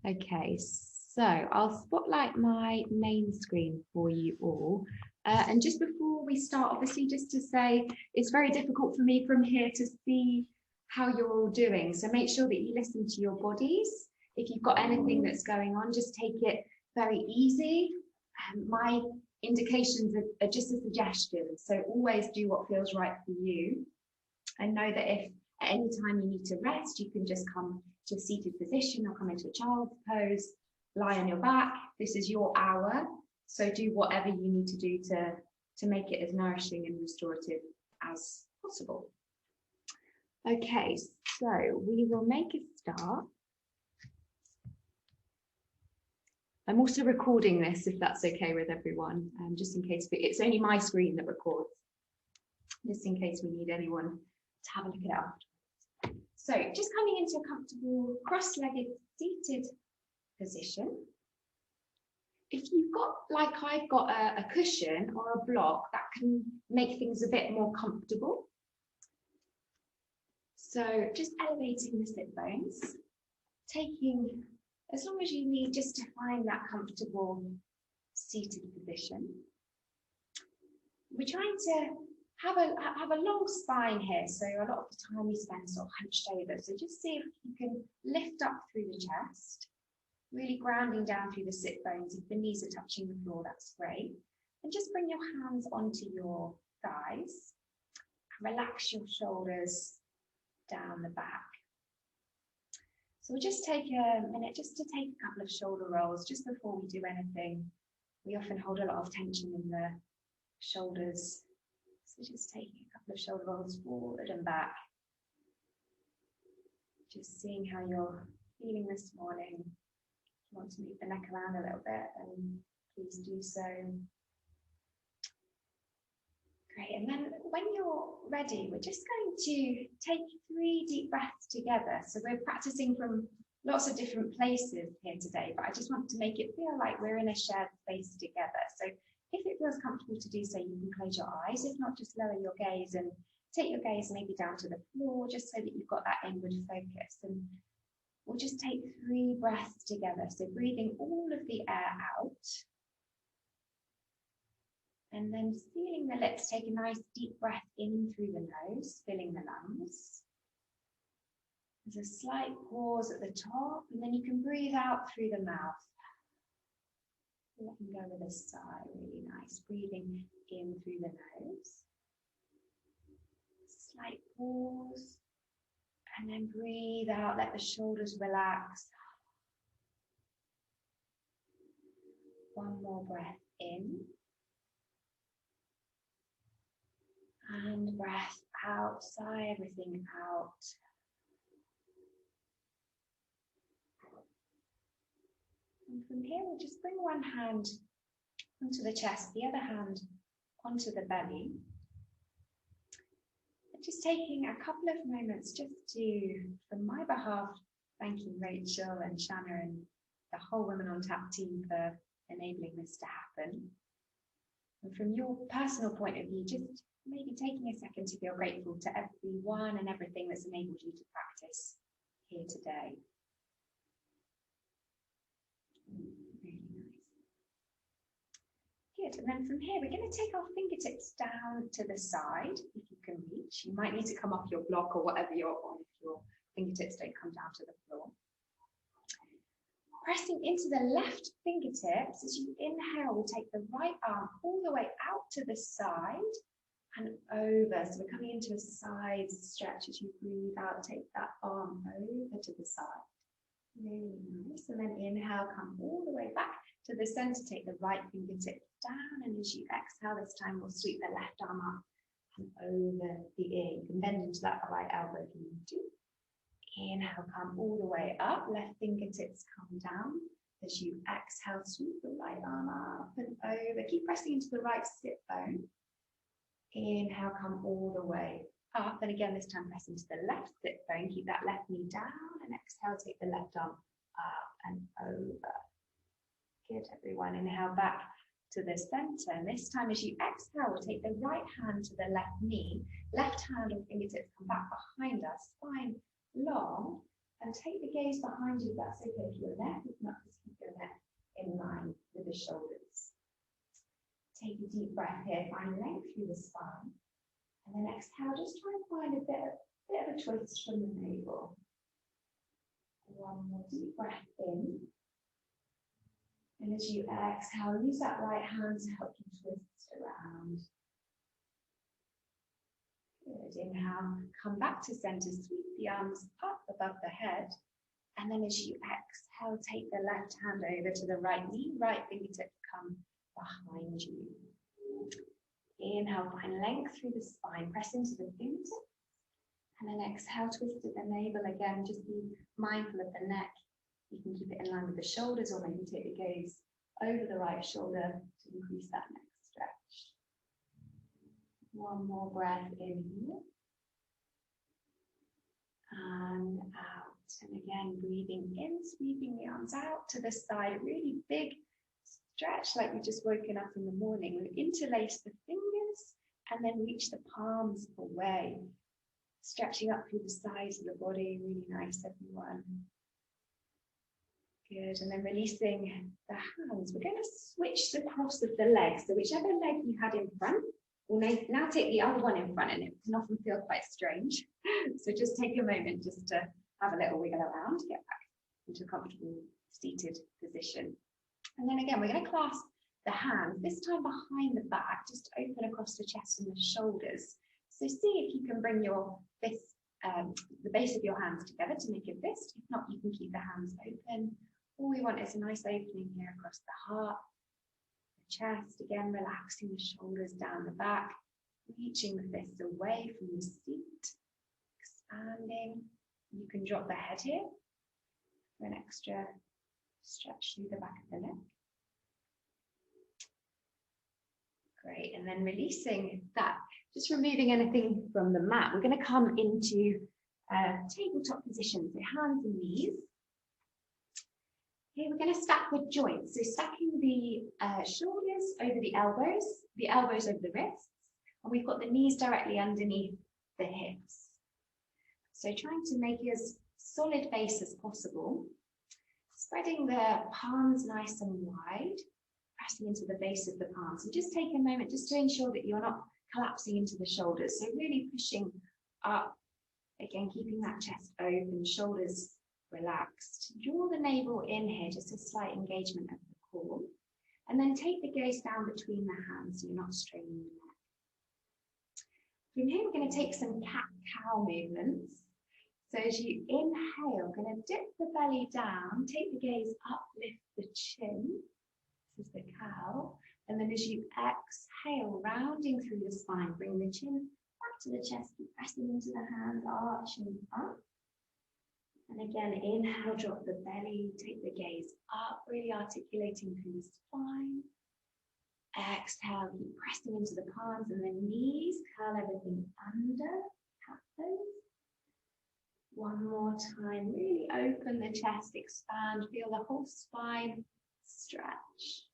Okay, so I'll spotlight my main screen for you all. And just before we start, obviously, just to say, it's very difficult for me from here to see how you're all doing. So make sure that you listen to your bodies. If you've got anything that's going on, just take it very easy. My indications are just a suggestion. So always do what feels right for you. And know that if at any time you need to rest, you can just come to a seated position or come into a child's pose, lie on your back. This is your hour. So do whatever you need to do to make it as nourishing and restorative as possible. Okay, so we will make a start. I'm also recording this, if that's okay with everyone, just in case it's only my screen that records, just in case we need anyone to have a look at it after. So just coming into a comfortable cross-legged seated position. If you've got, like I've got a cushion or a block, that can make things a bit more comfortable. So just elevating the sit bones, taking as long as you need just to find that comfortable seated position. We're trying to have a long spine here, so a lot of the time we spend sort of hunched over. So just see if you can lift up through the chest, really grounding down through the sit bones. If the knees are touching the floor, that's great. And just bring your hands onto your thighs. Relax your shoulders down the back. So we'll just take a minute just to take a couple of shoulder rolls just before we do anything. We often hold a lot of tension in the shoulders. So just taking a couple of shoulder rolls forward and back. Just seeing how you're feeling this morning. If you want to move the neck around a little bit, then please do so. Great, and then when you're ready, we're just going to take 3 deep breaths together. So we're practicing from lots of different places here today, but I just want to make it feel like we're in a shared space together. So if it feels comfortable to do so, you can close your eyes. If not, just lower your gaze and take your gaze maybe down to the floor, just so that you've got that inward focus. And we'll just take 3 breaths together. So breathing all of the air out. And then sealing the lips, take a nice deep breath in through the nose, filling the lungs. There's a slight pause at the top, and then you can breathe out through the mouth. Let them go with a sigh, really nice. Breathing in through the nose. Slight pause. And then breathe out, let the shoulders relax. One more breath in. And breath out, sigh everything out. And from here, we'll just bring one hand onto the chest, the other hand onto the belly. And just taking a couple of moments just to, from my behalf, thanking Rachel and Shanna and the whole Women on Tap team for enabling this to happen. And from your personal point of view, just maybe taking a second to feel grateful to everyone and everything that's enabled you to practice here today. Really nice. Good, and then from here, we're going to take our fingertips down to the side, if you can reach. You might need to come off your block or whatever you're on if your fingertips don't come down to the floor. Pressing into the left fingertips, as you inhale, we'll take the right arm all the way out to the side and over. So we're coming into a side stretch. As you breathe out, take that arm over to the side. Really nice. And then inhale, come all the way back to the center. Take the right fingertips down. And as you exhale, this time we'll sweep the left arm up and over the ear. You can bend into that right elbow if you need to. Inhale, come all the way up. Left fingertips come down. As you exhale, sweep the right arm up and over. Keep pressing into the right sit bone. Inhale, come all the way up. And again, this time press into the left sit bone. Keep that left knee down. And exhale, take the left arm up and over. Good, everyone. Inhale back to the center. And this time, as you exhale, we'll take the right hand to the left knee. Left hand or fingertips come back behind us. Spine long. And take the gaze behind you, that's okay for your neck. If not, just keep your neck in line with the shoulders. Take a deep breath here, find length through the spine. And then exhale, just try and find a bit of a twist from the navel. One more deep breath in. And as you exhale, use that right hand to help you twist around. Good. Inhale, come back to center, sweep the arms up above the head. And then as you exhale, take the left hand over to the right knee, right fingertip come behind you. Inhale, find length through the spine, press into the fingertips. And then exhale, twist at the navel again, just be mindful of the neck. You can keep it in line with the shoulders or maybe take the gaze over the right shoulder to increase that neck stretch. One more breath in here. And out. And again, breathing in, sweeping the arms out to the side. A really big stretch like we've just woken up in the morning. We'll interlace the fingers and then reach the palms away. Stretching up through the sides of the body. Really nice, everyone. Good, and then releasing the hands. We're going to switch the cross of the legs. So whichever leg you had in front, we'll now take the other one in front, and it can often feel quite strange. So just take a moment just to have a little wiggle around, get back into a comfortable seated position. And then again, we're going to clasp the hands, this time behind the back, just open across the chest and the shoulders. So see if you can bring your fist, the base of your hands together to make a fist. If not, you can keep the hands open. All we want is a nice opening here across the heart, the chest, again relaxing the shoulders down the back, reaching the fists away from the seat, expanding. You can drop the head here for an extra stretch through the back of the neck. Great, and then releasing that, just removing anything from the mat. We're going to come into tabletop position, so hands and knees. Here we're going to stack the joints, so stacking the shoulders over the elbows over the wrists, and we've got the knees directly underneath the hips. So trying to make it as solid base as possible, spreading the palms nice and wide, pressing into the base of the palms. And just take a moment just to ensure that you're not collapsing into the shoulders. So really pushing up, again, keeping that chest open, shoulders relaxed. Draw the navel in here, just a slight engagement of the core. And then take the gaze down between the hands so you're not straining the neck. From here, we're going to take some cat-cow movements. So as you inhale, going to dip the belly down, take the gaze up, lift the chin. This is the cow. And then as you exhale, rounding through the spine, bring the chin back to the chest, keep pressing into the hands, arching up. And again, inhale, drop the belly, take the gaze up, really articulating through the spine. Exhale, keep pressing into the palms and the knees, curl everything under, cat pose. One more time, really open the chest, expand, feel the whole spine stretch.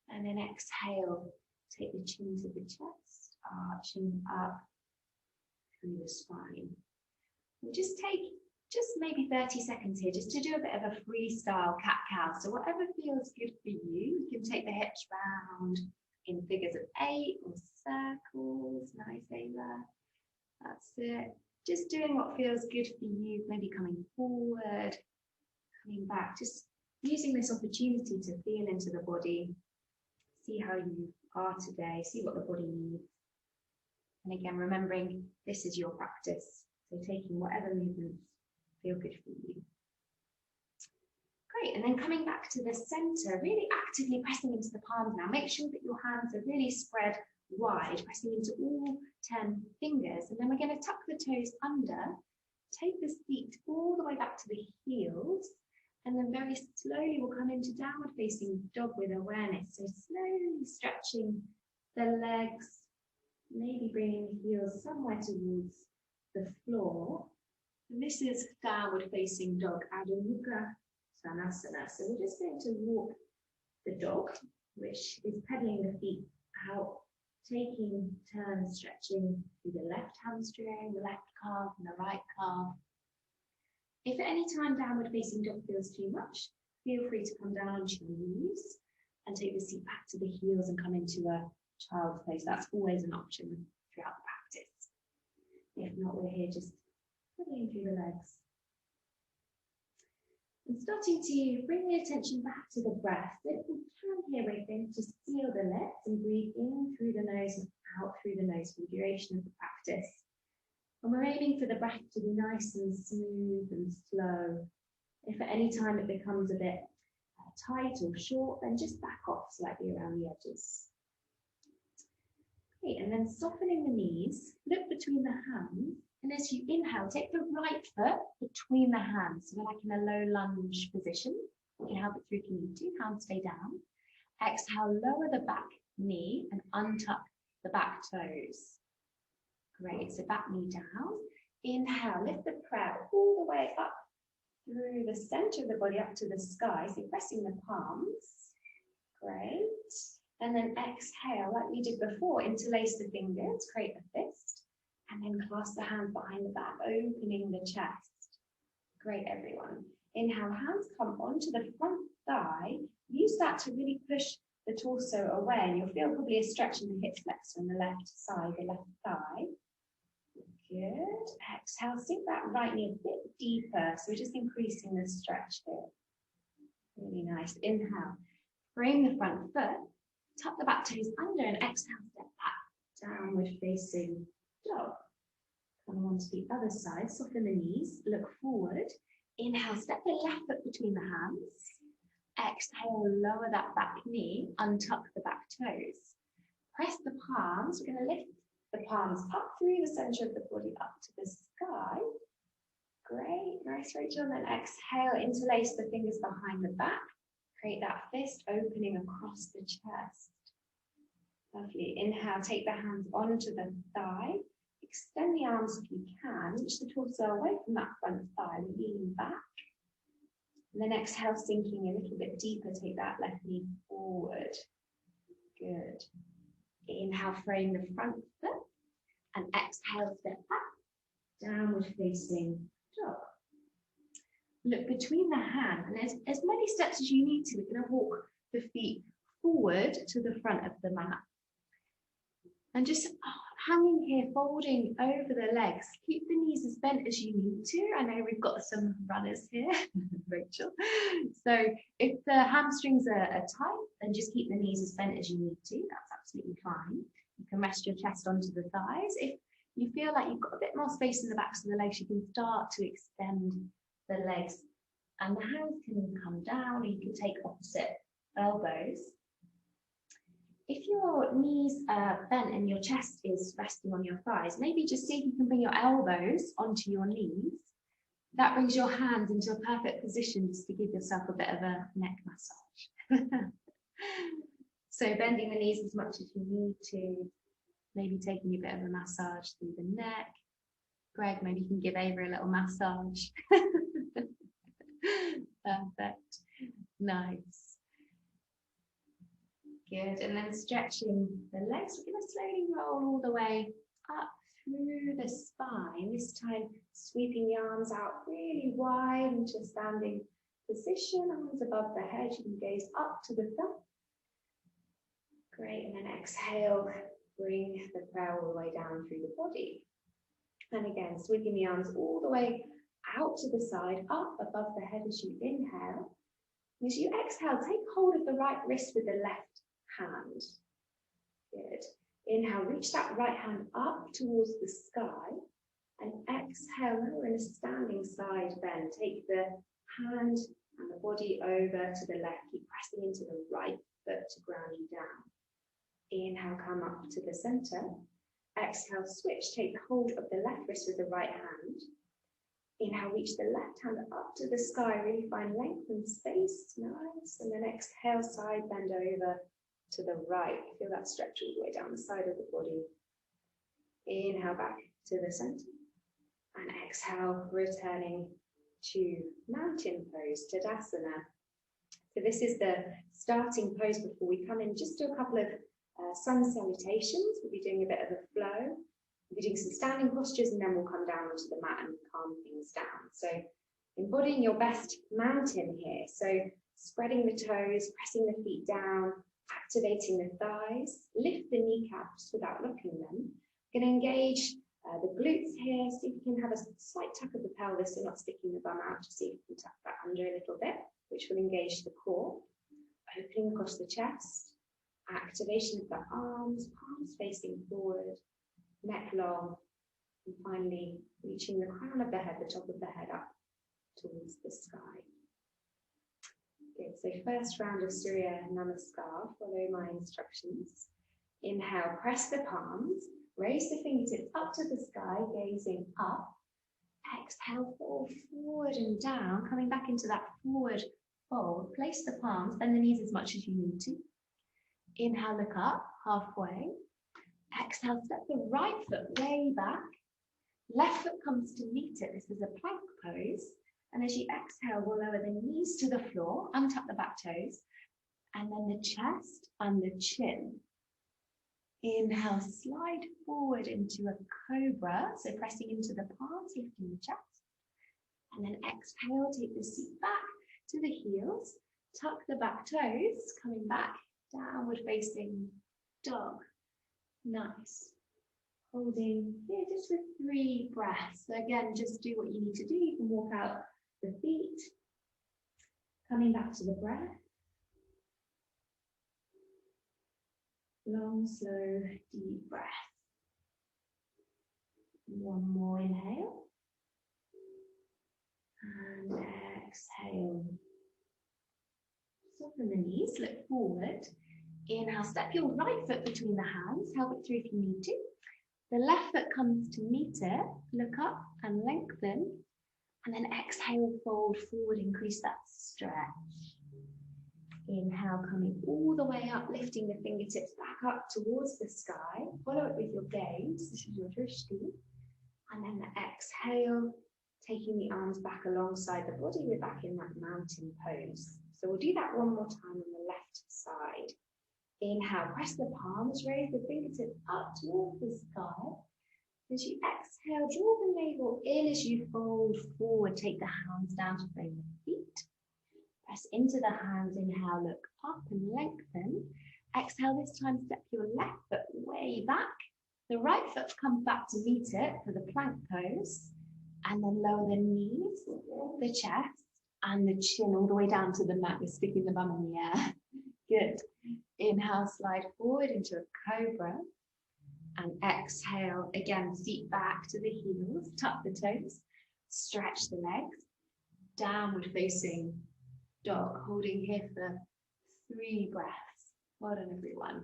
And then exhale, take the chin to the chest, arching up through the spine. We'll just take maybe 30 seconds here, just to do a bit of a freestyle cat-cow. So whatever feels good for you, you can take the hips round in figures of 8 or circles, nice Ava. That's it. Just doing what feels good for you, maybe coming forward, coming back, just using this opportunity to feel into the body, see how you are today, see what the body needs. And again, remembering this is your practice, so taking whatever movements feel good for you. Great, and then coming back to the center, really actively pressing into the palms now. Make sure that your hands are really spread wide, pressing into all 10 fingers. And then we're going to tuck the toes under, take the feet all the way back to the heels, and then very slowly we'll come into downward facing dog with awareness. So slowly stretching the legs, maybe bringing the heels somewhere towards the floor. And this is downward facing dog, Adho Mukha Svanasana. So we're just going to walk the dog, which is pedaling the feet out, taking turns, stretching through the left hamstring, the left calf, and the right calf. If at any time downward facing dog feels too much, feel free to come down onto your knees and take the seat back to the heels and come into a child's pose. That's always an option throughout the practice. If not, we're here just wiggling through the legs. And starting to bring the attention back to the breath. So if we can here, we're going to seal the lips and breathe in through the nose and out through the nose for the duration of the practice. And we're aiming for the breath to be nice and smooth and slow. If at any time it becomes a bit tight or short, then just back off slightly around the edges. Okay, and then softening the knees, look between the hands, and as you inhale, take the right foot between the hands, so we're like in a low lunge position. You can help it through if you need to, hands stay down. Exhale, lower the back knee and untuck the back toes. Great, so back knee down. Inhale, lift the prayer all the way up through the center of the body up to the sky, so pressing the palms. Great. And then exhale, like we did before, interlace the fingers, create a fist, and then clasp the hands behind the back, opening the chest. Great, everyone. Inhale, hands come onto the front thigh. Use that to really push the torso away, and you'll feel probably a stretch in the hip flexor on the left side, the left thigh. Good. Exhale, sink that right knee a bit deeper. So we're just increasing the stretch here. Really nice. Inhale, frame the front foot, tuck the back toes under, and exhale, step back, downward facing dog. Come on to the other side, soften the knees, look forward. Inhale, step the left foot between the hands. Exhale, lower that back knee, untuck the back toes. Press the palms. We're going to lift the palms up through the center of the body, up to the sky. Great, nice, Rachel. And then exhale, interlace the fingers behind the back. Create that fist opening across the chest. Lovely. Inhale, take the hands onto the thigh. Extend the arms if you can. Reach the torso away from that front thigh, leaning back. And then exhale, sinking a little bit deeper. Take that left knee forward. Good. Inhale, frame the front foot. And exhale, step back. Downward facing dog. Look between the hands, and as many steps as you need to. We're going to walk the feet forward to the front of the mat. And just hanging here, folding over the legs. Keep the knees as bent as you need to. I know we've got some runners here, Rachel. So if the hamstrings are tight, then just keep the knees as bent as you need to. That's absolutely fine. You can rest your chest onto the thighs. If you feel like you've got a bit more space in the backs of the legs, you can start to extend the legs. And the hands can come down, or you can take opposite elbows. If your knees are bent and your chest is resting on your thighs, maybe just see if you can bring your elbows onto your knees. That brings your hands into a perfect position just to give yourself a bit of a neck massage. So bending the knees as much as you need to, maybe taking a bit of a massage through the neck. Greg, maybe you can give Ava a little massage. Perfect. Nice. Good. And then stretching the legs. We're going to slowly roll all the way up through the spine. This time sweeping the arms out really wide into a standing position. Arms above the head. You can gaze up to the front. Great. And then exhale. Bring the prayer all the way down through the body. And again, sweeping the arms all the way out to the side, up above the head as you inhale. And as you exhale, take hold of the right wrist with the left hand. Good. Inhale, reach that right hand up towards the sky. And exhale, now we're in a standing side bend. Take the hand and the body over to the left. Keep pressing into the right foot to ground you down. Inhale, come up to the center. Exhale, switch. Take hold of the left wrist with the right hand. Inhale, reach the left hand up to the sky. Really find length and space. Nice. And then exhale, side bend over to the right. Feel that stretch all the way down the side of the body. Inhale, back to the center. And exhale, returning to mountain pose, Tadasana. So this is the starting pose before we come in. Just do a couple of sun salutations. We'll be doing a bit of a flow. We'll be doing some standing postures, and then we'll come down onto the mat and calm things down. So Embodying your best mountain here. So spreading the toes, pressing the feet down, activating the thighs, lift the kneecaps without locking them. Going to engage the glutes here. See if you can have a slight tuck of the pelvis, so not sticking the bum out. Just see if you can tuck that under a little bit, which will engage the core. Opening across the chest. Activation of the arms, palms facing forward, neck long, and finally reaching the crown of the head, the top of the head up towards the sky. Good, so first round of Surya Namaskar, follow my instructions. Inhale, press the palms, raise the fingertips up to the sky, gazing up. Exhale, fold forward and down, coming back into that forward fold. Place the palms, bend the knees as much as you need to. Inhale, look up, halfway. Exhale, step the right foot way back. Left foot comes to meet it. This is a plank pose. And as you exhale, we'll lower the knees to the floor, untuck the back toes, and then the chest and the chin. Inhale, slide forward into a cobra. So pressing into the palms, lifting the chest. And then exhale, take the seat back to the heels. Tuck the back toes, coming back, downward facing dog. Nice. Holding here just with 3 breaths. So again, just do what you need to do. You can walk out the feet. Coming back to the breath. Long, slow, deep breath. One more inhale. And exhale. Soften the knees, look forward. Inhale, step your right foot between the hands, help it through if you need to. The left foot comes to meet it, look up and lengthen. And then exhale, fold forward, increase that stretch. Inhale, coming all the way up, lifting the fingertips back up towards the sky. Follow it with your gaze, this is your drishti. And then the exhale, taking the arms back alongside the body, we're back in that mountain pose. So we'll do that one more time on the left side. Inhale, press the palms, raise the fingertips up towards the sky. As you exhale, draw the navel in as you fold forward. Take the hands down to frame the feet. Press into the hands, inhale, look up and lengthen. Exhale, this time step your left foot way back. The right foot comes back to meet it for the plank pose. And then lower the knees, the chest, and the chin all the way down to the mat. We're sticking the bum in the air. Good. Inhale, slide forward into a cobra. And exhale, again, feet back to the heels, tuck the toes, stretch the legs, downward facing dog, holding here for 3 breaths. Well done, everyone.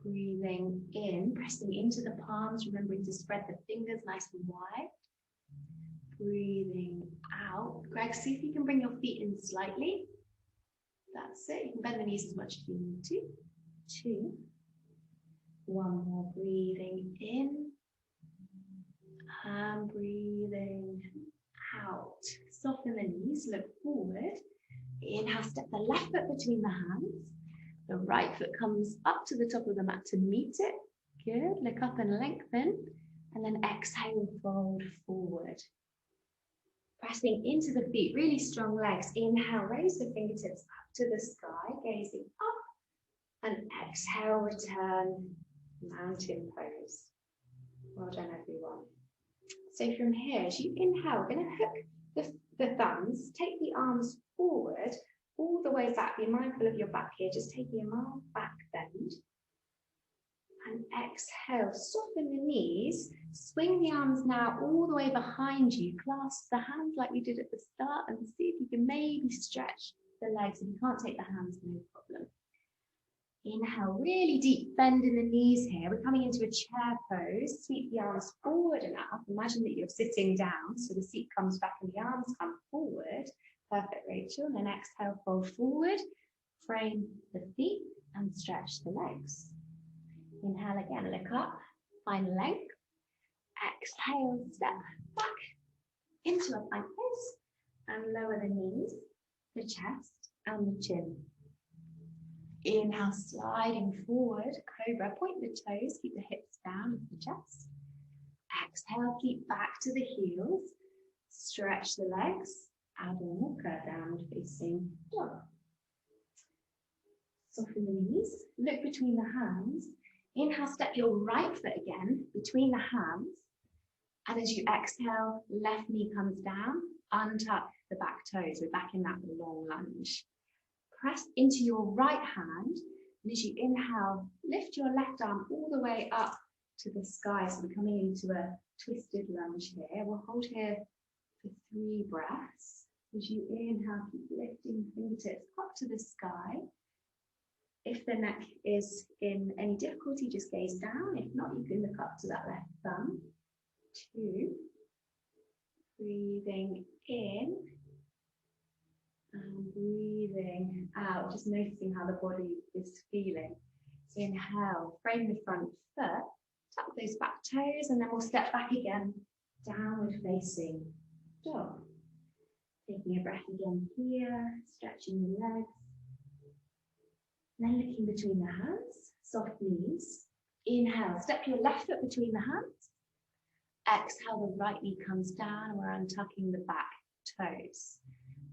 Breathing in, pressing into the palms, remembering to spread the fingers nice and wide. Breathing out. Greg, see if you can bring your feet in slightly. That's it. You can bend the knees as much as you need to. 2. One more, breathing in and breathing out. Soften the knees, look forward. Inhale, step the left foot between the hands. The right foot comes up to the top of the mat to meet it. Good, look up and lengthen. And then exhale, fold forward. Pressing into the feet, really strong legs. Inhale, raise the fingertips up to the sky, gazing up. And exhale, return. Mountain pose. Well done, everyone. So from here, as you inhale, we're going to hook the thumbs, take the arms forward, all the way back. Be mindful of your back here, just taking a mild back bend. And exhale, soften the knees, swing the arms now all the way behind you, clasp the hands like we did at the start, and see if you can maybe stretch the legs. If you can't take the hands, no problem. Inhale, really deep bend in the knees here. We're coming into a chair pose. Sweep the arms forward and up. Imagine that you're sitting down, so the seat comes back and the arms come forward. Perfect, Rachel. And then exhale, fold forward, frame the feet and stretch the legs. Inhale again, look up, find length. Exhale, step back into a plank pose and lower the knees, the chest and the chin. Inhale, sliding forward, cobra, point the toes, keep the hips down with the chest. Exhale, keep back to the heels, stretch the legs, Adho Mukha, downward facing dog. Soften the knees, look between the hands. Inhale, step your right foot again between the hands. And as you exhale, left knee comes down, untuck the back toes. We're back in that long lunge. Press into your right hand. And as you inhale, lift your left arm all the way up to the sky. So we're coming into a twisted lunge here. We'll hold here for 3 breaths. As you inhale, keep lifting fingertips up to the sky. If the neck is in any difficulty, just gaze down. If not, you can look up to that left thumb. 2. Breathing in. And breathing out. Just noticing how the body is feeling. So inhale, frame the front foot. Tuck those back toes. And then we'll step back again. Downward facing dog. Taking a breath again here. Stretching the legs. Then looking between the hands, soft knees. Inhale, step your left foot between the hands. Exhale, the right knee comes down and we're untucking the back toes.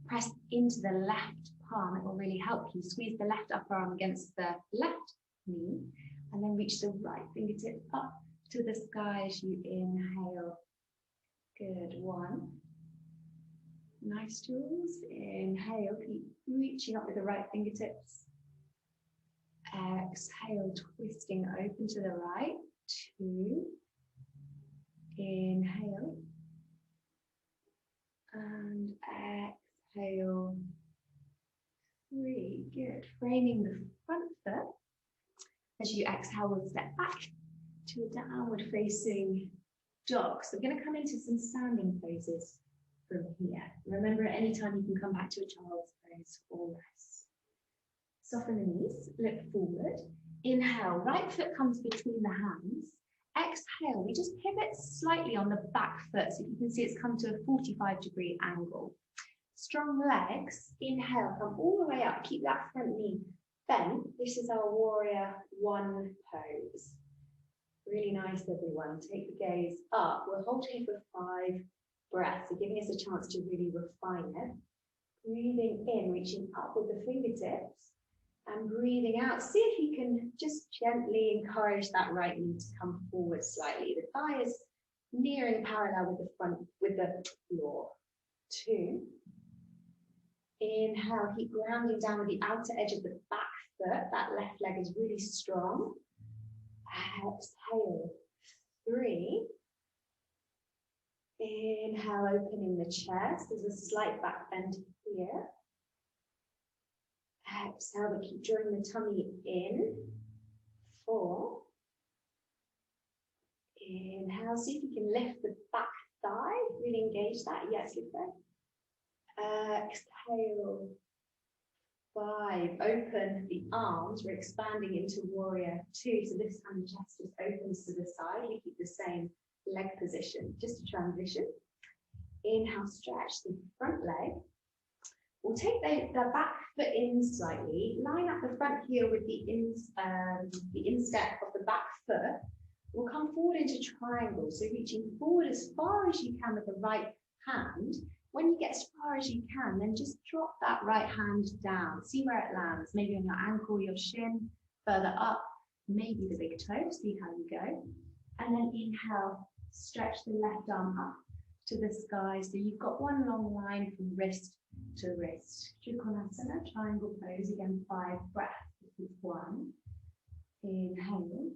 Press into the left palm, it will really help you. Squeeze the left upper arm against the left knee and then reach the right fingertip up to the sky as you inhale. Good, 1. Nice tools. Inhale, keep reaching up with the right fingertips. Exhale, twisting open to the right. 2. Inhale. And exhale. 3. Good. Framing the front foot. As you exhale, we'll step back to a downward facing dog. So we're going to come into some standing poses from here. Remember, at any time you can come back to a child's pose or rest. Soften the knees, look forward. Inhale, right foot comes between the hands. Exhale, we just pivot slightly on the back foot. So you can see it's come to a 45-degree angle. Strong legs. Inhale, come all the way up. Keep that front knee bent. This is our warrior 1 pose. Really nice, everyone. Take the gaze up. We'll hold here for 5 breaths. So giving us a chance to really refine it. Breathing in, reaching up with the fingertips. And breathing out, see if you can just gently encourage that right knee to come forward slightly. The thigh is nearing parallel with the front, with the floor. 2. Inhale, keep grounding down with the outer edge of the back foot. That left leg is really strong. Exhale. 3. Inhale, opening the chest. There's a slight back bend here. Exhale, but keep drawing the tummy in. 4. Inhale, see if you can lift the back thigh. Really engage that. Yes, good there. Exhale. 5. Open the arms. We're expanding into warrior 2. So this time the chest just opens to the side. We keep the same leg position. Just a transition. Inhale, stretch the front leg. We'll take the back foot in slightly, line up the front heel with the instep of the back foot. We'll come forward into triangle, so reaching forward as far as you can with the right hand. When you get as far as you can, then just drop that right hand down. See where it lands, maybe on your ankle, your shin, further up, maybe the big toe, see how you go. And then inhale, stretch the left arm up to the sky. So you've got one long line from wrist to wrist. Trikonasana, triangle pose, again 5 breaths. This is 1. Inhale.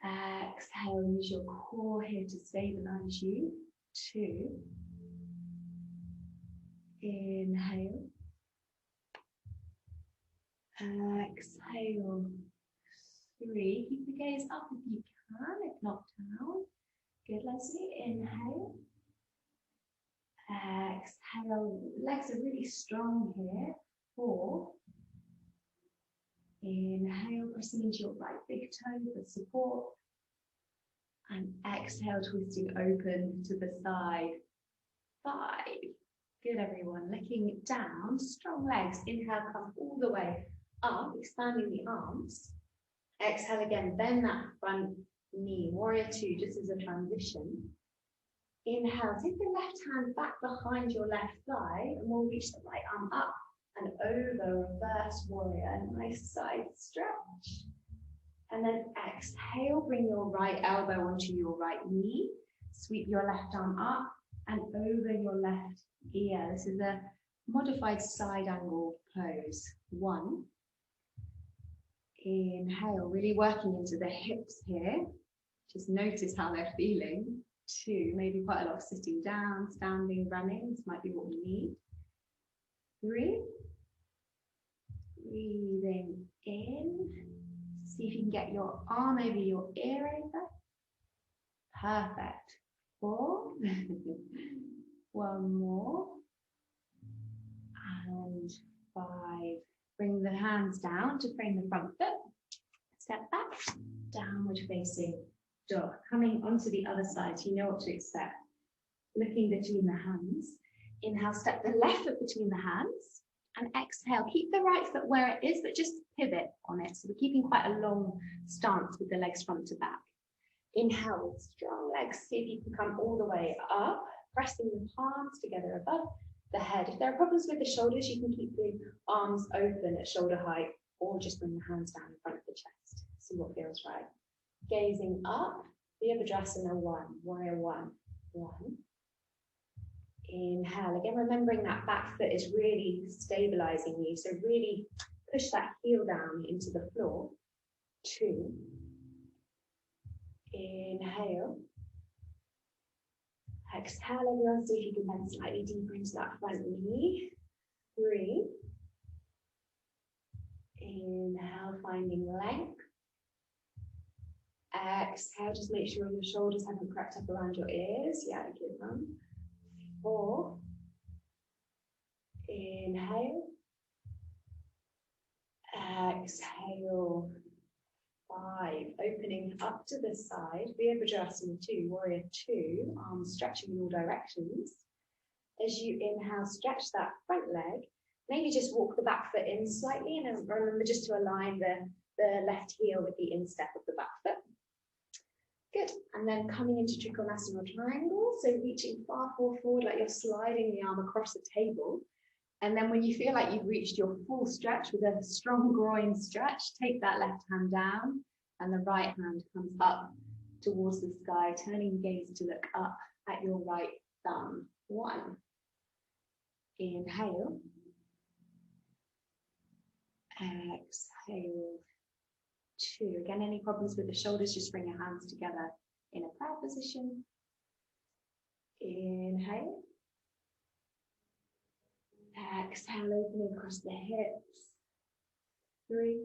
Exhale, use your core here to stabilize you. 2. Inhale. Exhale. 3. Keep the gaze up if you can, if not down. Good, Leslie. Inhale. Exhale. Legs are really strong here. 4. Inhale, pressing into your right big toe for support. And exhale, twisting open to the side. 5. Good, everyone. Looking down, strong legs. Inhale, come all the way up, expanding the arms. Exhale again, bend that front knee. Warrior 2, just as a transition. Inhale, take the left hand back behind your left thigh, and we'll reach the right arm up and over, reverse warrior, nice side stretch. And then exhale, bring your right elbow onto your right knee, sweep your left arm up and over your left ear. This is a modified side angle pose. 1. Inhale, really working into the hips here. Just notice how they're feeling. 2, maybe quite a lot of sitting down, standing, running. This might be what we need. 3. Breathing in. See if you can get your arm over your ear over. Perfect. 4. 1 more. And 5. Bring the hands down to frame the front foot. Step back, downward facing dog. Coming onto the other side, so you know what to expect. Looking between the hands. Inhale, step the left foot between the hands. And exhale, keep the right foot where it is, but just pivot on it. So we're keeping quite a long stance with the legs front to back. Inhale with strong legs. See if you can come all the way up, pressing the palms together above the head. If there are problems with the shoulders, you can keep the arms open at shoulder height, or just bring the hands down in front of the chest. See what feels right. Gazing up, Virabhadrasana 1, warrior 1, 1. Inhale, again remembering that back foot is really stabilizing you, so really push that heel down into the floor. 2. Inhale. Exhale, everyone, see if you can bend slightly deeper into that front knee. 3. Inhale, finding length. Exhale, just make sure your shoulders haven't crept up around your ears. Yeah, good one. 4. Inhale. Exhale. 5. Opening up to the side. Virabhadrasana 2, warrior 2. Arms stretching in all directions. As you inhale, stretch that front leg. Maybe just walk the back foot in slightly, and then remember just to align the left heel with the instep of the back foot. Good. And then coming into Trikonasana or triangle. So reaching far forward like you're sliding the arm across the table. And then when you feel like you've reached your full stretch with a strong groin stretch, take that left hand down and the right hand comes up towards the sky, turning gaze to look up at your right thumb. 1. Inhale. Exhale. 2. Again, any problems with the shoulders, just bring your hands together in a prayer position. Inhale. Exhale, opening across the hips. 3.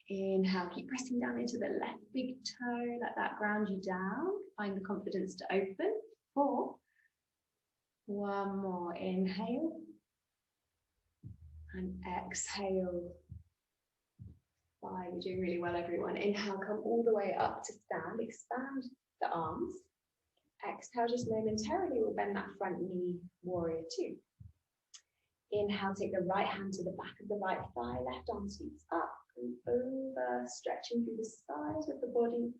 Inhale, keep pressing down into the left big toe, let that ground you down. Find the confidence to open. 4. 1 more. Inhale. And exhale. 5. You're doing really well, everyone. Inhale, come all the way up to stand. Expand the arms. Exhale, just momentarily, we'll bend that front knee, warrior 2. Inhale, take the right hand to the back of the right thigh. Left arm sweeps up and over, stretching through the sides of the body.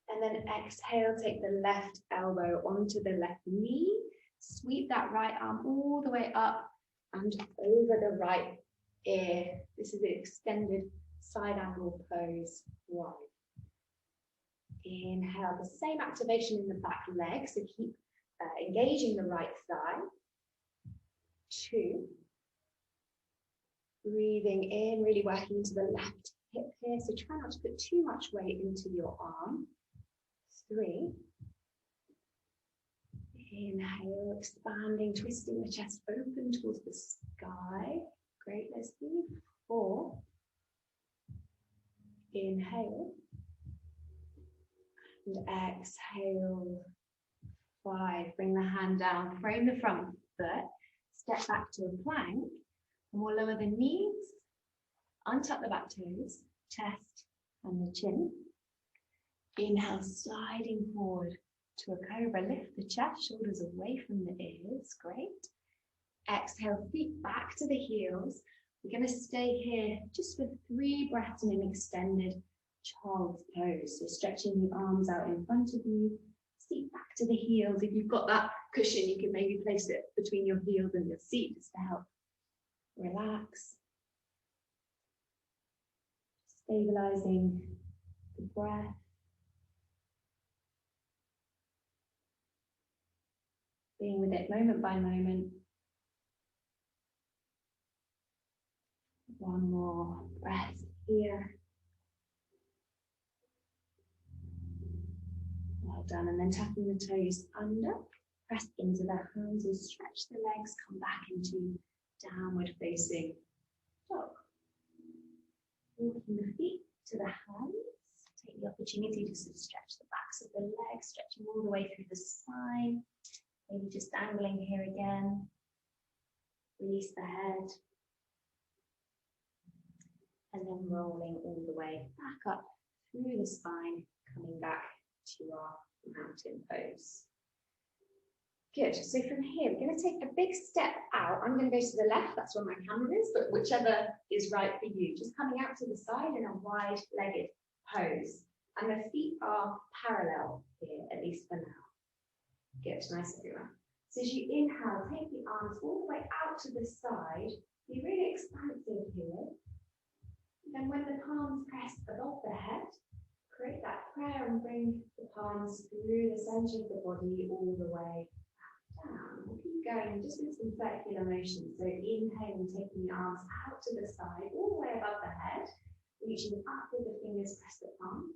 And then exhale, take the left elbow onto the left knee. Sweep that right arm all the way up and over the right ear. This is the extended side angle pose. 1. Inhale, the same activation in the back leg, so keep engaging the right thigh. 2. Breathing in, really working into the left hip here, so try not to put too much weight into your arm. 3. Inhale, expanding, twisting the chest open towards the sky. Great, let's breathe. 4. Inhale. And exhale. 5. Bring the hand down, frame the front foot, step back to a plank, and we'll lower the knees, untuck the back toes, chest and the chin. Inhale, sliding forward to a cobra. Lift the chest, shoulders away from the ears. Great. Exhale, feet back to the heels. We're going to stay here just for 3 breaths in an extended child's pose. So stretching the arms out in front of you, seat back to the heels. If you've got that cushion, you can maybe place it between your heels and your seat just to help relax. Stabilizing the breath. Being with it moment by moment. One more breath here. Well done. And then tapping the toes under. Press into the hands and stretch the legs. Come back into downward facing dog. Walking the feet to the hands. Take the opportunity to stretch the backs of the legs, stretching all the way through the spine. Maybe just dangling here again. Release the head. And then rolling all the way back up through the spine, coming back to our mountain pose. Good, so from here, we're going to take a big step out. I'm going to go to the left, that's where my camera is, but whichever is right for you. Just coming out to the side in a wide-legged pose. And the feet are parallel here, at least for now. Good, nice everyone. So as you inhale, take the arms all the way out to the side. Be really expansive here. Then when the palms press above the head, create that prayer and bring the palms through the center of the body all the way back down. We'll keep going just with some circular motion. So inhaling, taking the arms out to the side, all the way above the head, reaching up with the fingers, press the palms.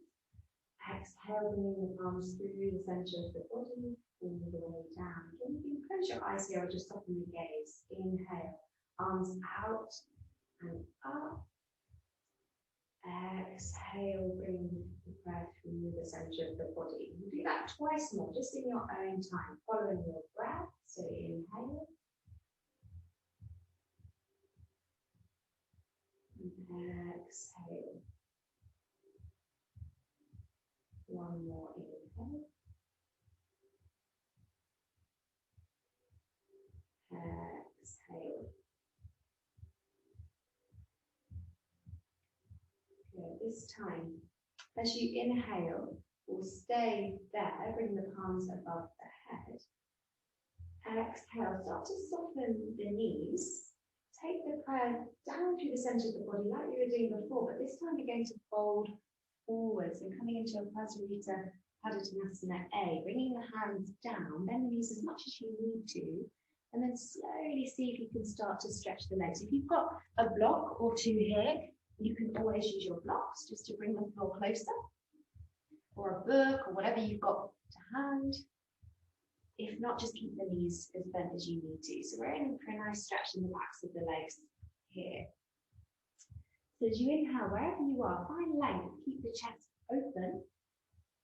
Exhale, bringing the palms through the center of the body, all the way down. Again, you can close your eyes here or just soften the gaze. Inhale, arms out and up. Exhale, bring the breath through the center of the body. You do that twice more, just in your own time, following your breath. So inhale. And exhale. One more inhale. Exhale. Good. This time, as you inhale, we'll stay there, bring the palms above the head. Exhale, start to soften the knees. Take the prayer down through the center of the body like you were doing before, but this time we're going to fold forwards and coming into a Padottanasana A, bringing the hands down, bend the knees as much as you need to, and then slowly see if you can start to stretch the legs. If you've got a block or two here, you can always use your blocks just to bring the floor closer, or a book or whatever you've got to hand. If not, just keep the knees as bent as you need to. So we're in for a nice stretch in the backs of the legs here. So as you inhale, wherever you are, find length, keep the chest open,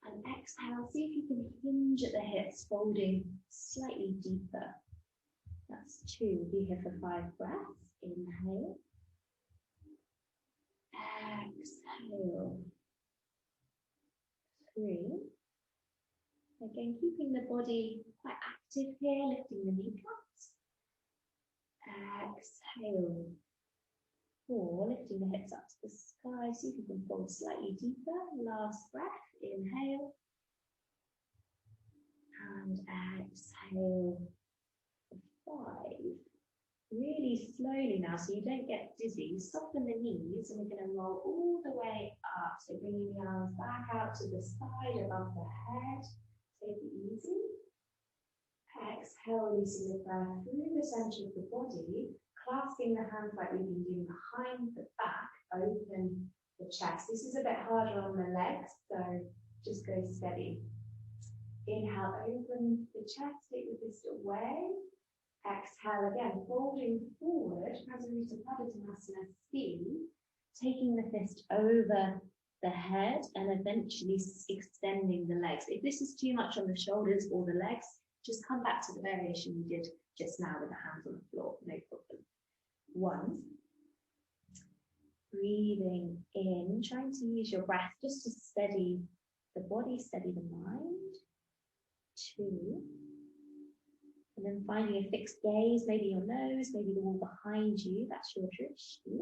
and exhale, see if you can hinge at the hips, folding slightly deeper. That's 2. Be here for 5 breaths. Inhale. Exhale. 3. Again, keeping the body quite active here, lifting the kneecaps. Exhale. 4, lifting the hips up to the sky, see if you can fold slightly deeper. Last breath, inhale. And exhale. 5. Really slowly now, so you don't get dizzy. Soften the knees, and we're going to roll all the way up. So bringing the arms back out to the side, above the head. Take it easy. Exhale, releasing the breath through the center of the body, clasping the hands like we've been doing behind the back. Open the chest. This is a bit harder on the legs, so just go steady. Inhale, open the chest, take the fist away. Exhale again, folding forward, Padottanasana C, taking the fist over the head and eventually extending the legs. If this is too much on the shoulders or the legs, just come back to the variation you did just now with the hands on the floor, no problem. 1, breathing in, trying to use your breath just to steady the body, steady the mind. 2, and then finding a fixed gaze, maybe your nose, maybe the wall behind you, that's your drishti.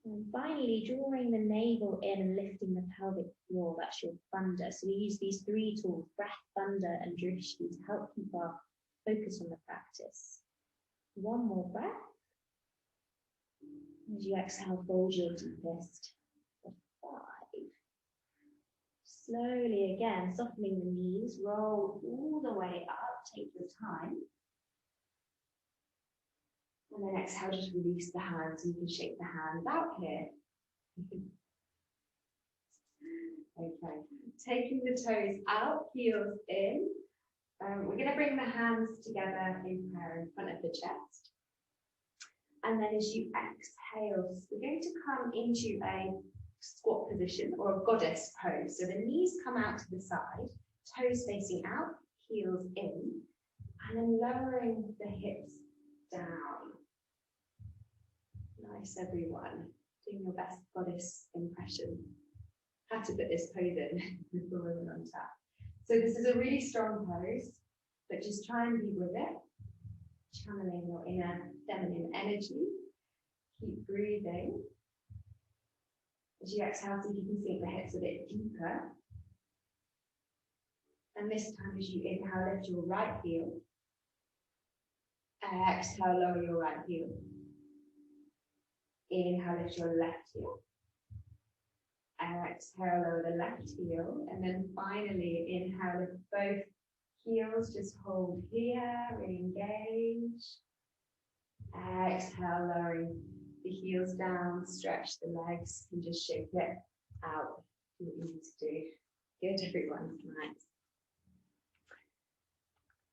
And finally, drawing the navel in and lifting the pelvic floor, that's your thunder. So we use these three tools, breath, thunder, and drishti, to help keep our focus on the practice. One more breath. As you exhale, fold your deepest. For 5. Slowly again, softening the knees, roll all the way up, take your time. And then exhale, just release the hands. You can shake the hands out here. Okay, taking the toes out, heels in. We're going to bring the hands together in prayer in front of the chest. And then as you exhale, we're going to come into a squat position or a goddess pose. So the knees come out to the side, toes facing out, heels in, and then lowering the hips down. Nice, everyone. Doing your best goddess impression. Had to put this pose in before we went on tap. So this is a really strong pose, but just try and be with it. Channeling your inner feminine energy. Keep breathing. As you exhale, see if you can sink the hips a bit deeper. And this time, as you inhale, lift your right heel. Exhale, lower your right heel. Inhale, lift your left heel. Exhale, lower the left heel. And then finally, inhale, lift both heels. Just hold here, re-engage. Exhale, lowering the heels down, stretch the legs, and just shake it out. Do what you need to do. Good, everyone. Nice.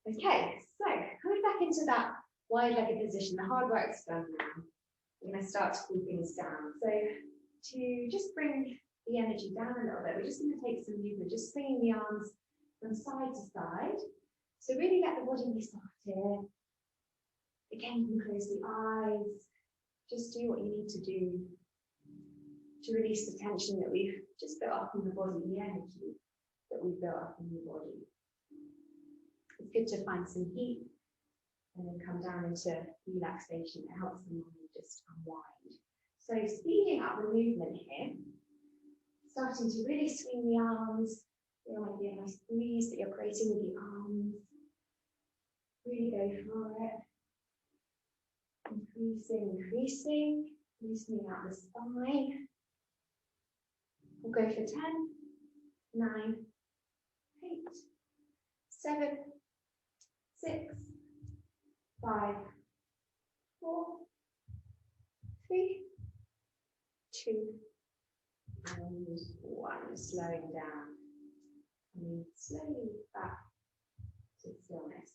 Okay, so coming back into that wide-legged position, the hard work's done now. We're going to start to cool things down. So to just bring the energy down a little bit, we're just going to take some movement, just swinging the arms from side to side. So really let the body be soft here. Again, you can close the eyes. Just do what you need to do to release the tension that we've just built up in the body, the energy that we've built up in the body. It's good to find some heat and then come down into relaxation. It helps the mind just unwind. So speeding up the movement here, starting to really swing the arms. There might be a nice breeze that you're creating with the arms. Really go for it. Increasing, loosening out the spine. We'll go for 10, 9, 8, 7, 6, 5, 4, 3, 2, and 1. Slowing down. Coming slowly back to stillness.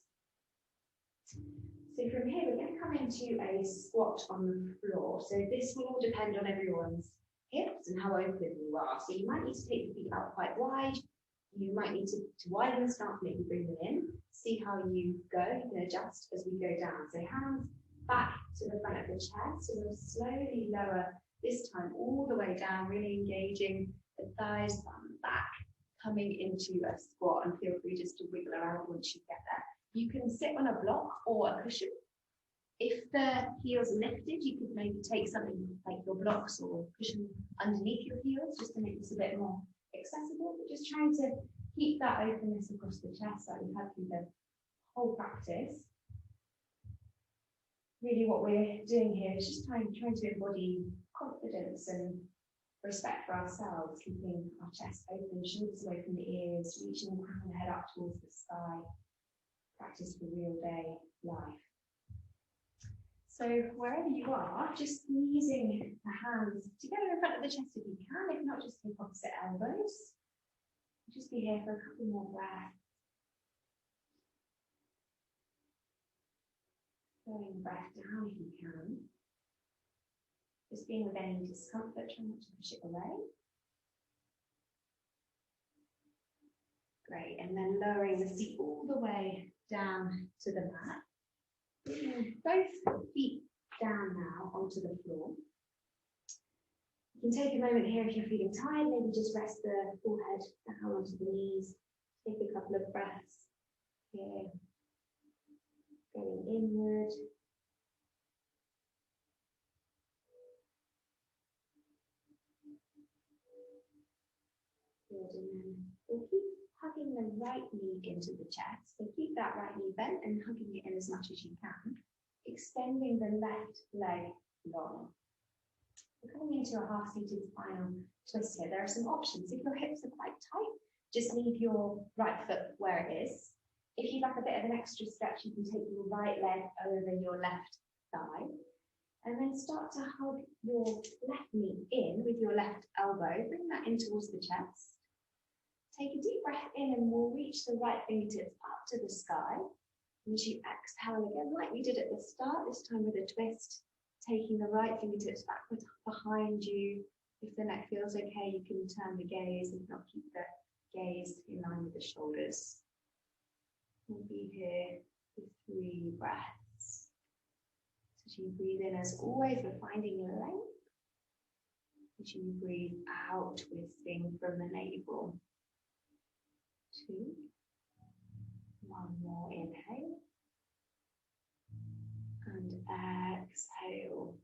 So from here, we're going to come into a squat on the floor. So this will all depend on everyone's hips and how open you are. So you might need to take the feet out quite wide. You might need to widen the stance, maybe bring them in. See how you go. You can adjust as we go down. So hands back to the front of the chest. So we'll slowly lower this time all the way down, really engaging the thighs, bum back, coming into a squat, and feel free just to wiggle around once you get there. You can sit on a block or a cushion. If the heels are lifted, you could maybe take something like your blocks or cushion underneath your heels just to make this a bit more accessible. But just trying to keep that openness across the chest that we've had through the whole practice. Really what we're doing here is just trying to embody confidence and respect for ourselves, keeping our chest open, shoulders away from the ears, reaching the crown of the head up towards the sky. Practice for real day life. So wherever you are, just squeezing the hands together in front of the chest if you can. If not, just take opposite elbows. Just be here for a couple more breaths. Slowing the breath down if you can. Just being with any discomfort, try not to push it away. Great, and then lowering the feet all the way down to the mat. Bringing both feet down now onto the floor. You can take a moment here if you're feeling tired, maybe just rest the forehead down onto the knees. Take a couple of breaths here, going inward. Good, and then we'll keep hugging the right knee into the chest. So keep that right knee bent and hugging it in as much as you can. Extending the left leg long. We're coming into a half-seated spinal twist here. There are some options. If your hips are quite tight, just leave your right foot where it is. If you'd like a bit of an extra stretch, you can take your right leg over your left thigh. And then start to hug your left knee in with your left elbow. Bring that in towards the chest. Take a deep breath in and we'll reach the right fingertips up to the sky. And as you exhale again, like we did at the start, this time with a twist, taking the right fingertips backwards behind you. If the neck feels okay, you can turn the gaze. If not, keep the gaze in line with the shoulders. We'll be here for 3 breaths. As you breathe in, as always, we're finding length. As you breathe out, twisting from the navel. 2. 1 more inhale. And exhale.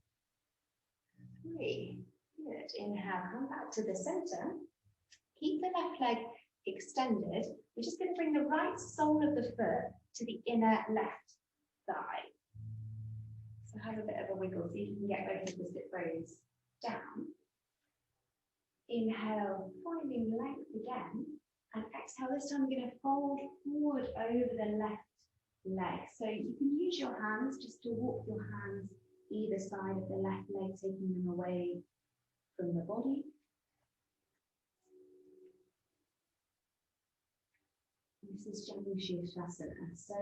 3. Good. Inhale, come back to the center. Keep the left leg extended. We're just going to bring the right sole of the foot to the inner left thigh. So have a bit of a wiggle, so you can get both of the sit bones down. Inhale, finding length again. And exhale, this time we're going to fold forward over the left leg. So you can use your hands just to walk your hands either side of the left leg, taking them away from the body. This is Janu-Shirshasana. So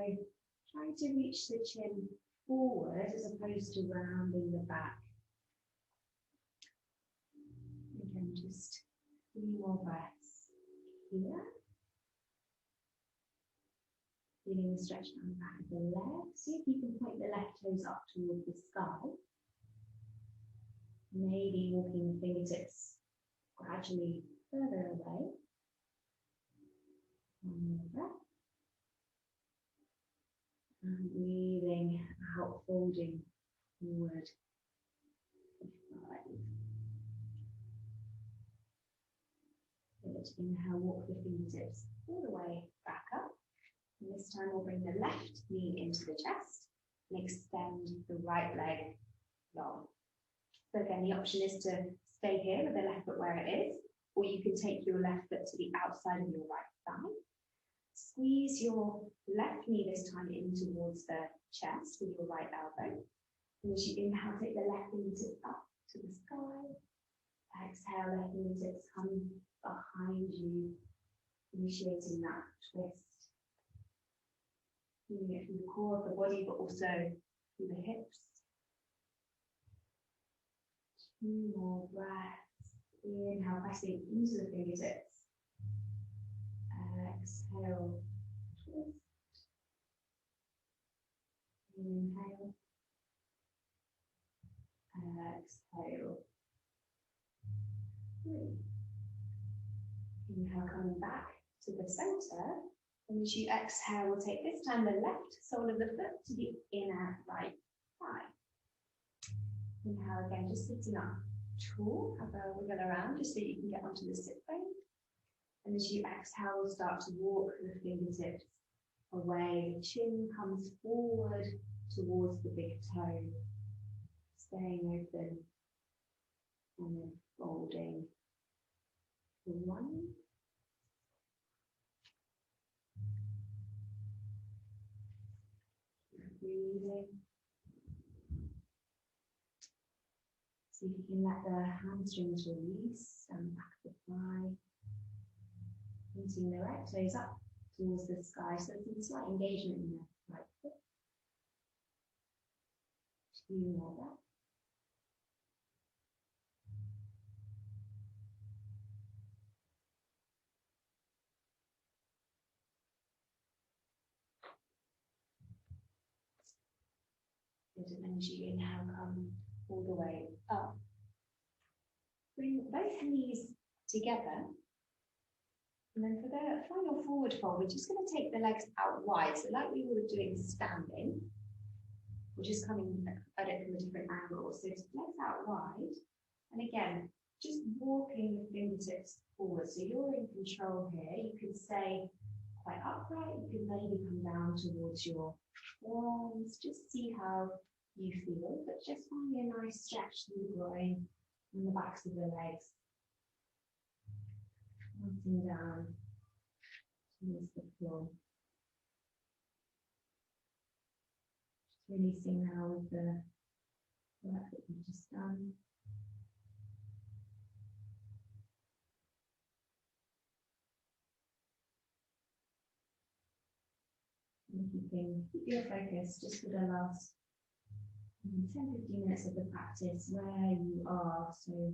try to reach the chin forward as opposed to rounding the back. Again, just 3 more breaths here. Feeling the stretch down the back of the leg. See if you can point the left toes up towards the sky. Maybe walking the fingertips gradually further away. 1 more breath. And breathing out, folding forward. 5. Good. Inhale, walk the fingertips all the way back up. And this time we'll bring the left knee into the chest and extend the right leg long. So again, the option is to stay here with the left foot where it is, or you can take your left foot to the outside of your right thigh. Squeeze your left knee this time in towards the chest with your right elbow. And as you inhale, take the left fingertips up to the sky. Exhale, left fingertips come behind you, initiating that twist. Feeling it through the core of the body, but also through the hips. 2 more breaths. Inhale, pressing into the fingertips. Exhale, twist. Inhale. Exhale. 3. Inhale, coming back to the center. And as you exhale, we'll take this time the left sole of the foot to the inner right thigh. Inhale again, just sitting up tall, have a wiggle around just so you can get onto the sit bone. And as you exhale, we'll start to walk the fingertips away. The chin comes forward towards the big toe, staying open, and then folding. 1. Breathing. See if you can let the hamstrings release and back of the thigh. Pointing the right toes up towards the sky, so there's some slight engagement in the right foot. 2 more breaths. And then as you inhale, come all the way up. Bring both knees together. And then for the final forward fold, we're just going to take the legs out wide. So like we were doing standing, we're just coming at it from a different angle. So legs out wide. And again, just walking the fingertips forward. So you're in control here. You can stay quite upright. You can maybe come down towards your forearms. Just see how you feel, but just finding a nice stretch through the groin and the backs of the legs. Pointing down towards the floor. Just releasing now with the work that we've just done. And keep your focus just for the last 10-15 minutes of the practice where you are. So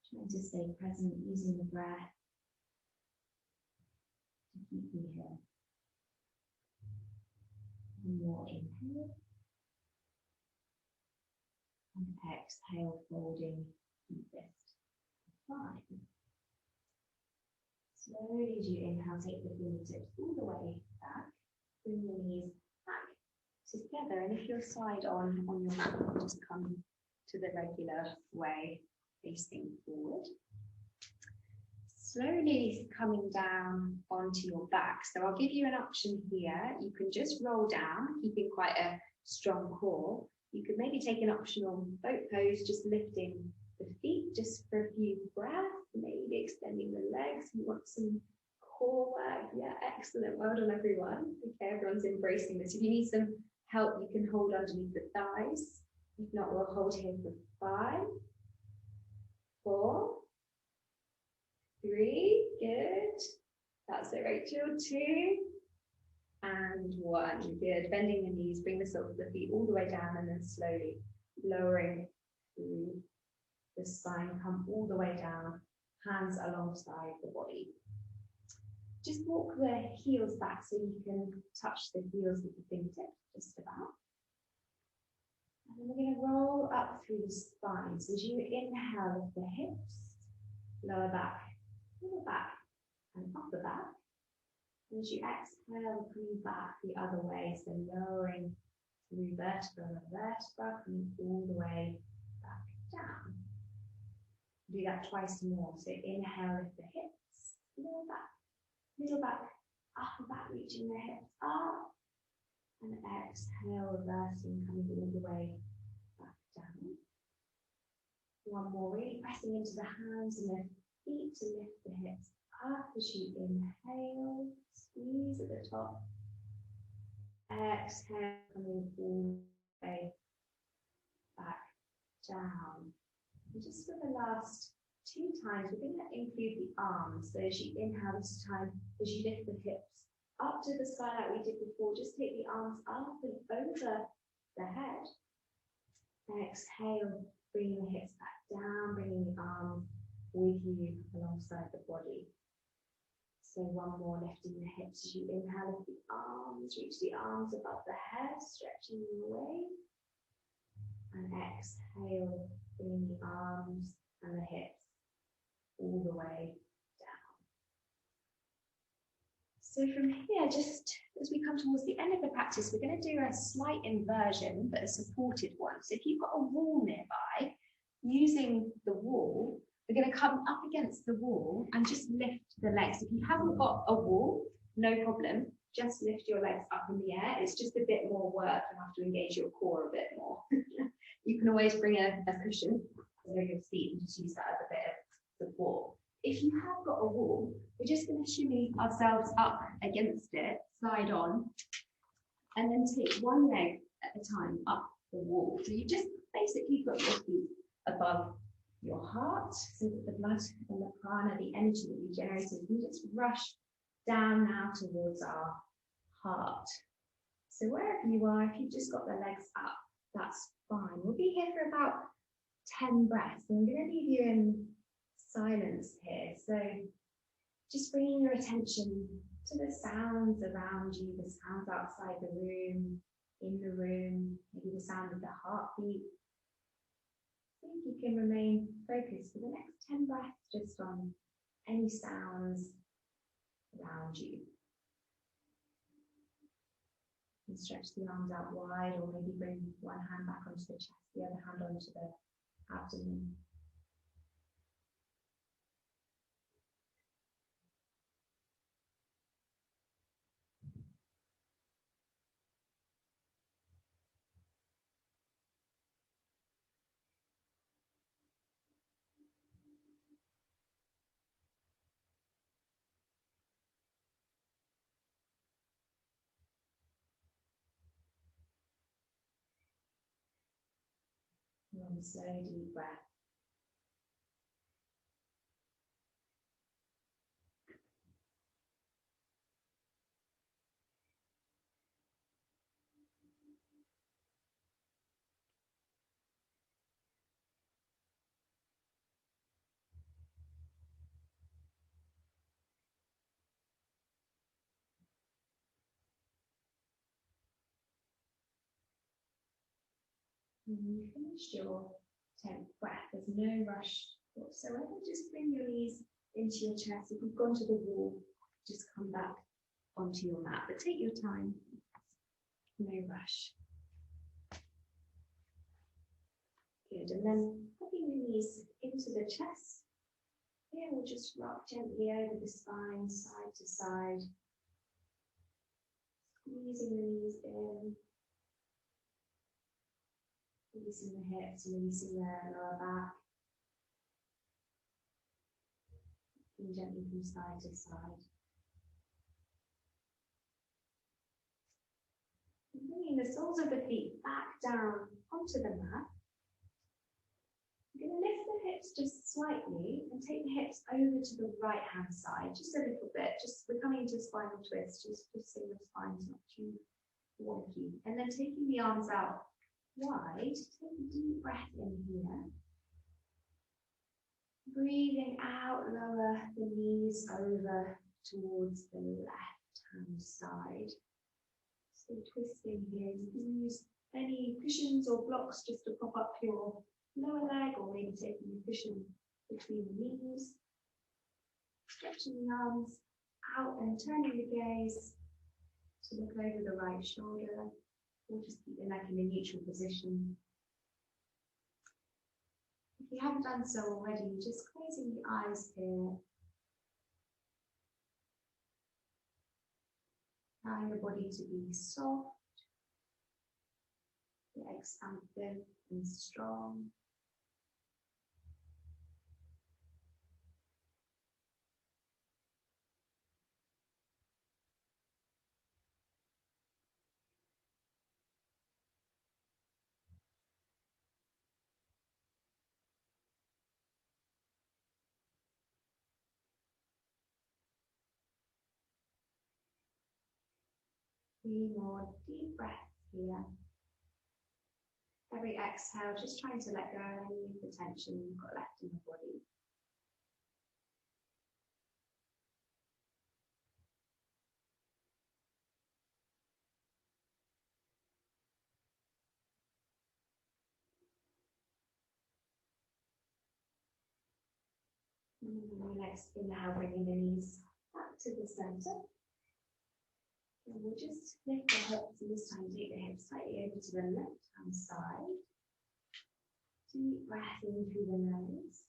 trying to stay present using the breath to keep you here. One more inhale. And exhale, folding deepest. 5. Slowly as you inhale, take the fingertips all the way back. Bring the knees back together. And if you're side on your mat, just come to the regular way, facing forward. Slowly coming down onto your back. So I'll give you an option here. You can just roll down, keeping quite a strong core. You could maybe take an optional boat pose, just lifting the feet just for a few breaths, maybe extending the legs. You want some core work. Yeah, excellent. Well done, everyone. Okay, everyone's embracing this. If you need some help, you can hold underneath the thighs. If not, we'll hold here for 5, 4, 3. Good. That's it, Rachel. 2. And 1. Good. Bending the knees, bring the soles of the feet all the way down, and then slowly lowering through the spine, come all the way down, hands alongside the body. Just walk the heels back so you can touch the heels with the fingertips, just about. And then we're going to roll up through the spine. So as you inhale, lift the hips, lower back, and upper back. And as you exhale, coming back the other way, so lowering through vertebra, coming all the way back down. Do that twice more. So inhale, lift the hips, lower back, middle back, upper back, reaching the hips up. And exhale, reversing, coming all the way back down. One more, really pressing into the hands and the feet to lift the hips up as you inhale, squeeze at the top. Exhale, coming all the way back down. And just for the last 2 times, we're going to include the arms. So as you inhale this time, as you lift the hips up to the sky like we did before, just take the arms up and over the head. Exhale, bringing the hips back down, bringing the arms with you alongside the body. So one more, lifting the hips as you inhale, lift the arms, reach the arms above the head, stretching them away. And exhale, bringing the arms and the hips all the way down. So from here, just as we come towards the end of the practice, we're going to do a slight inversion, but a supported one. So if you've got a wall nearby, using the wall, we're going to come up against the wall and just lift the legs. If you haven't got a wall, no problem. Just lift your legs up in the air. It's just a bit more work. You have to engage your core a bit more. You can always bring a cushion over your feet and just use that as a bit of support. If you have got a wall, we're just going to shimmy ourselves up against it, slide on, and then take one leg at a time up the wall. So you just basically got your feet above your heart, so that the blood and the prana, the energy that we generated, can just rush down now towards our heart. So wherever you are, if you've just got the legs up, that's fine. We'll be here for about 10 breaths. And I'm going to leave you in silence here. So just bringing your attention to the sounds around you, the sounds outside the room, in the room, maybe the sound of the heartbeat. I think you can remain focused for the next 10 breaths just on any sounds around you. And stretch the arms out wide, or maybe bring one hand back onto the chest, the other hand onto the abdomen. and slow deep breath. When you finished your 10th breath, there's no rush whatsoever. Just bring your knees into your chest. If you've gone to the wall, just come back onto your mat. But take your time. No rush. Good. And then popping your knees into the chest. Here we'll just rock gently over the spine, side to side. Squeezing the knees in. Releasing the hips, releasing the lower back. And gently from side to side. And bringing the soles of the feet back down onto the mat. You're going to lift the hips just slightly and take the hips over to the right hand side, just a little bit. Just we're coming into a spinal twist, just so the spine's not too wonky. And then taking the arms out wide, take a deep breath in here. Breathing out, lower the knees over towards the left hand side. So twisting here, you can use any cushions or blocks just to prop up your lower leg, or maybe taking the cushion between the knees. Stretching the arms out and turning the gaze to look over the right shoulder, or just keep the neck in a neutral position. If you haven't done so already, just closing the eyes here. Allowing the body to be soft, expansive and strong. Three more deep breaths here. Every exhale, just trying to let go of any of the tension you've got left in the body. And then next inhale, bringing the knees back to the center. And we'll just lift the hips, and this time take the hips slightly over to the left hand side. Deep breath in through the nose.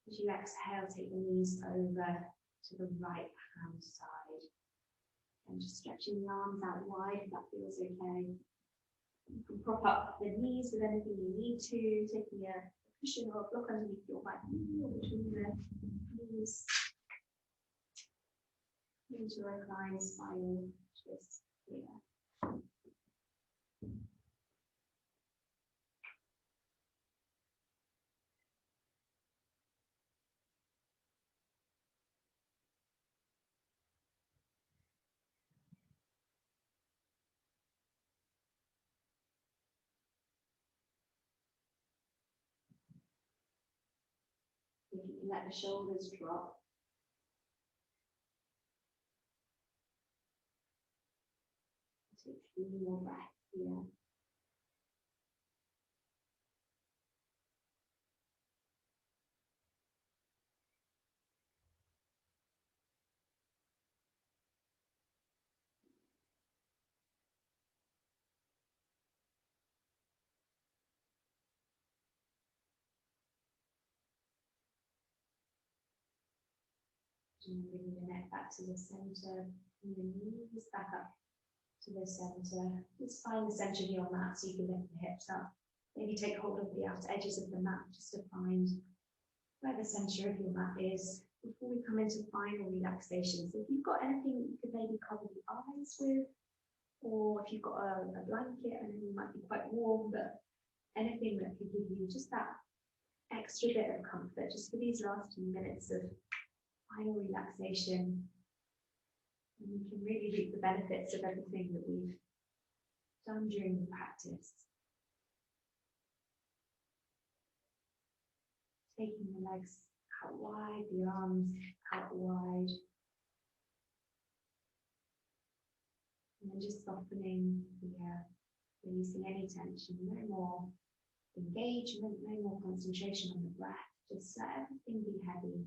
As you exhale, take the knees over to the right hand side. And just stretching the arms out wide if that feels okay. You can prop up the knees with anything you need to, taking a cushion or a block underneath your right knee or between the knees. Into a reclined spinal twist here. You can let the shoulders drop. Take 3 more breaths here. And bring the neck back to the center, and the knees back up to the center. Just find the center of your mat so you can lift the hips up. Maybe take hold of the outer edges of the mat just to find where the center of your mat is before we come into final relaxation. So if you've got anything you could maybe cover the eyes with, or if you've got a blanket, and it might be quite warm, but anything that could give you just that extra bit of comfort, just for these last few minutes of final relaxation. And you can really reap the benefits of everything that we've done during the practice. Taking the legs out wide, the arms out wide. And then just softening the releasing any tension, no more engagement, no more concentration on the breath. Just let everything be heavy.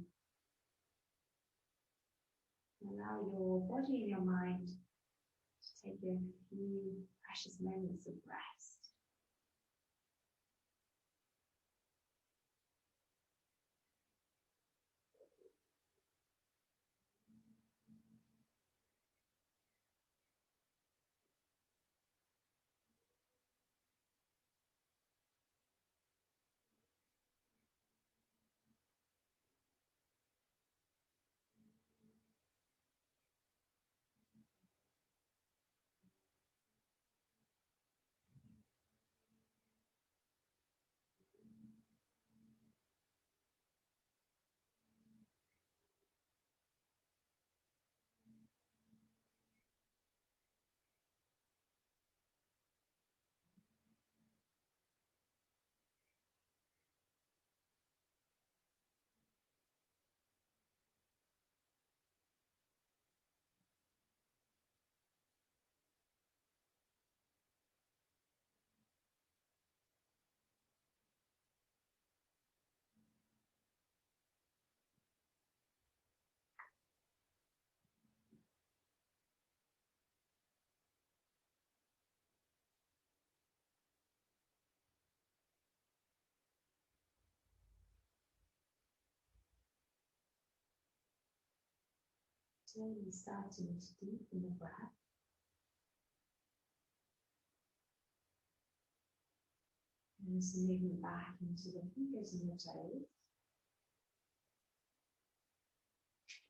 Allow your body and your mind to take a few precious moments of rest. Slowly starting to deepen the breath. And some movement back into the fingers and the toes.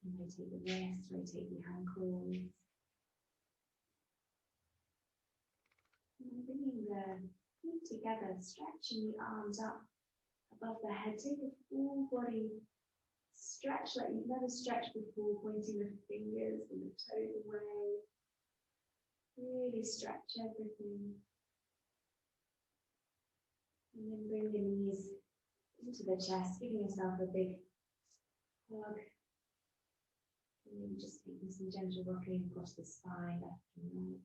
And rotate the wrist, rotate the ankles. And bringing the feet together, stretching the arms up above the head. Take a full body stretch like you've never stretched before, pointing the fingers and the toes away. Really stretch everything. And then bring the knees into the chest, giving yourself a big hug. And then just taking some gentle rocking across the spine, left and right.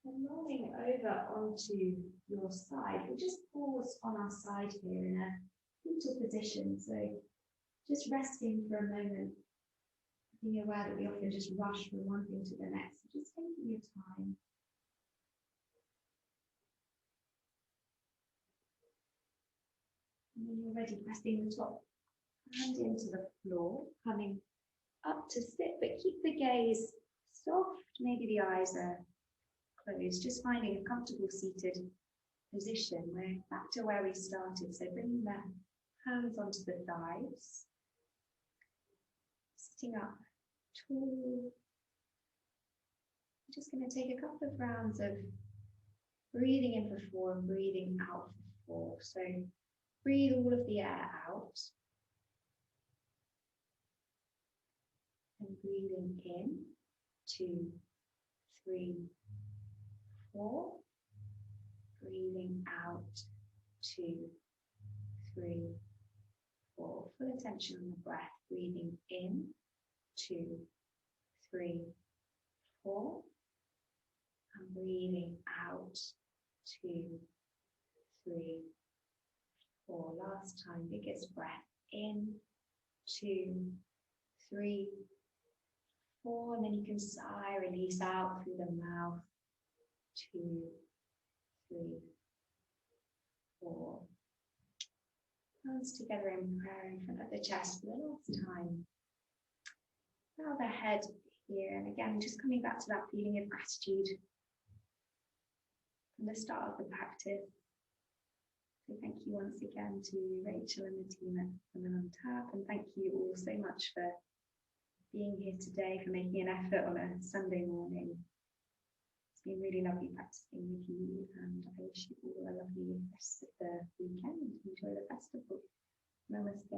And rolling over onto your side, we'll just pause on our side here in a fetal position. So just resting for a moment, being aware that we often just rush from one thing to the next. So just taking your time. And when you're ready, pressing the top hand into the floor, coming up to sit, but keep the gaze soft. Maybe the eyes are closed, just finding a comfortable seated position. We're back to where we started, so bringing the hands onto the thighs, sitting up tall. I'm just going to take a couple of rounds of breathing in for 4 and breathing out for 4. So breathe all of the air out and breathing in 2, 3, 4, breathing out 2, 3, 4. Full attention on the breath. Breathing in 2, 3, 4, and breathing out 2, 3, 4. Last time, biggest breath in 2, 3, 4, and then you can sigh, release out through the mouth. 2, 3, 4. Hands together in prayer in front of the chest for the last time. Bow the head here, and again, just coming back to that feeling of gratitude from the start of the practice. So thank you once again to Rachel and the team at Women on Tap, and thank you all so much for being here today, for making an effort on a Sunday morning. been really lovely practicing with you, and I wish you all a lovely rest of the weekend. Enjoy the festival. Namaste.